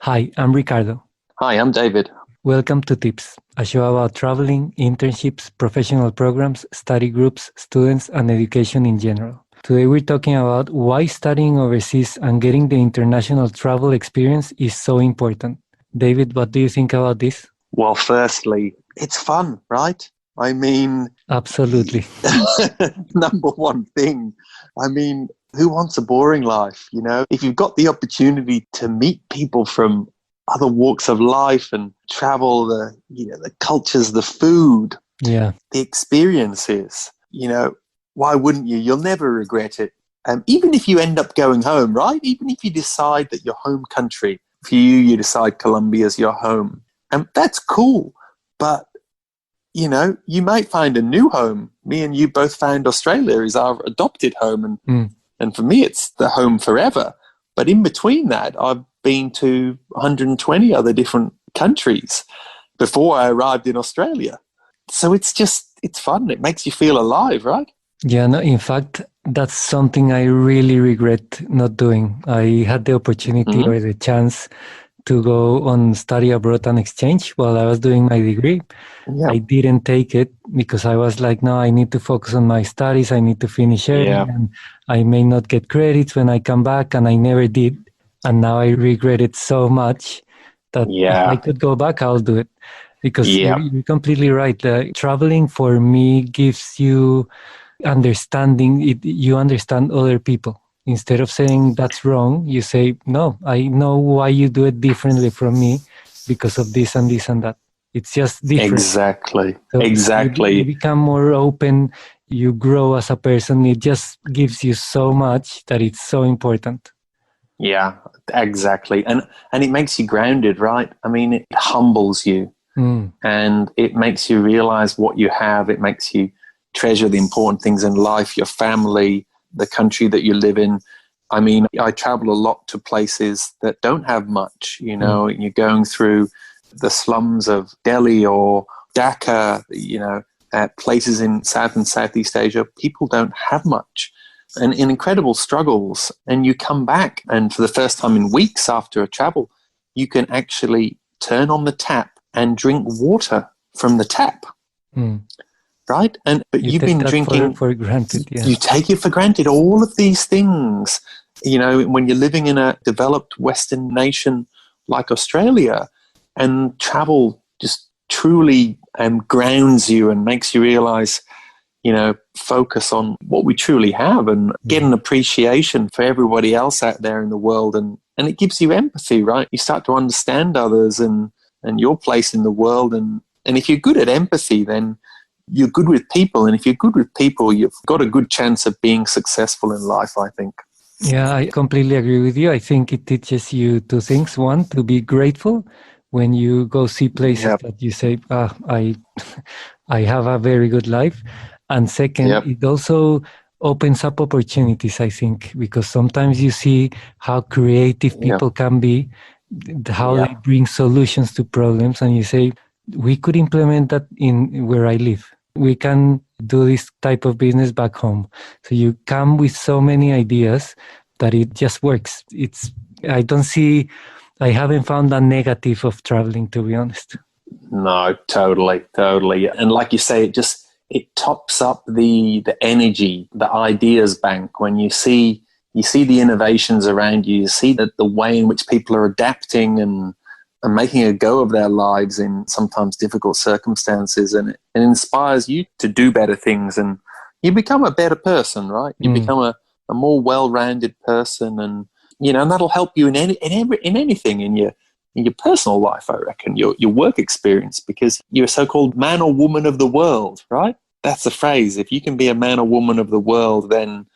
Hi, I'm Ricardo. Hi, I'm David. Welcome to Tips, a show about traveling, internships, professional programs, study groups, students, and education in general. Today we're talking about why studying overseas and getting the international travel experience is so important. David, what do you think about this? Well, firstly, it's fun, right? I mean, Absolutely. number one thing. I mean, who wants a boring life? If you've got the opportunity to meet people from other walks of life and travel the cultures, the food, Yeah. the experiences, why wouldn't you? You'll never regret it. Even if you end up going home, right? Even if you decide that your home country, for you decide Colombia is your home. And that's cool. But, you might find a new home. Me and you both found Australia is our adopted home. And for me, it's the home forever. But in between that, I've been to 120 other different countries before I arrived in Australia. So it's fun. It makes you feel alive, right? Yeah, no, in fact, that's something I really regret not doing. I had the opportunity or the chance to go on study abroad and exchange while I was doing my degree. Yeah. I didn't take it because I was like, no, I need to focus on my studies. I need to finish early and I may not get credits when I come back, and I never did. And now I regret it so much that if I could go back, I'll do it. Because you're completely right. Traveling for me gives you understanding. You understand other people. Instead of saying that's wrong, you say, no, I know why you do it differently from me because of this and this and that. It's just different. Exactly. So Exactly. You become more open. You grow as a person. It just gives you so much that it's so important. Yeah, exactly. And it makes you grounded, right? I mean, it humbles you and it makes you realize what you have. It makes you treasure the important things in life, your family, the country that you live in. I mean, I travel a lot to places that don't have much, you're going through the slums of Delhi or Dhaka, at places in South and Southeast Asia. People don't have much and in incredible struggles. And you come back, and for the first time in weeks after a travel, you can actually turn on the tap and drink water from the tap. Right? But you've been drinking for granted. Yeah. You take it for granted. All of these things, when you're living in a developed Western nation like Australia, and travel just truly grounds you and makes you realize, focus on what we truly have and get an appreciation for everybody else out there in the world. And it gives you empathy, right? You start to understand others and your place in the world. And if you're good at empathy, then you're good with people. And if you're good with people, you've got a good chance of being successful in life, I think. Yeah, I completely agree with you. I think it teaches you two things. One, to be grateful when you go see places that you say, I have a very good life. And second, it also opens up opportunities, I think, because sometimes you see how creative people can be, how they bring solutions to problems, and you say, we could implement that in where I live. We can do this type of business back home. So you come with so many ideas that it just works. I haven't found a negative of traveling, to be honest. No, totally. And like you say, it tops up the energy, the ideas bank. When you see the innovations around you, you see the way in which people are adapting and making a go of their lives in sometimes difficult circumstances, and it inspires you to do better things, and you become a better person, right? You become a more well-rounded person, and and that'll help you in anything in your personal life, I reckon, your work experience, because you're a so-called man or woman of the world, right? That's the phrase. If you can be a man or woman of the world, then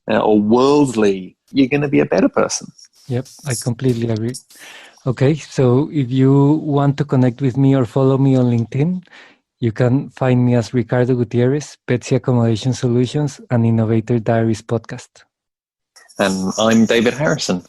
or worldly, you're going to be a better person. Yep, I completely agree. Okay, so if you want to connect with me or follow me on LinkedIn, you can find me as Ricardo Gutierrez, Betsy Accommodation Solutions, and Innovator Diaries podcast. And I'm David Harrison.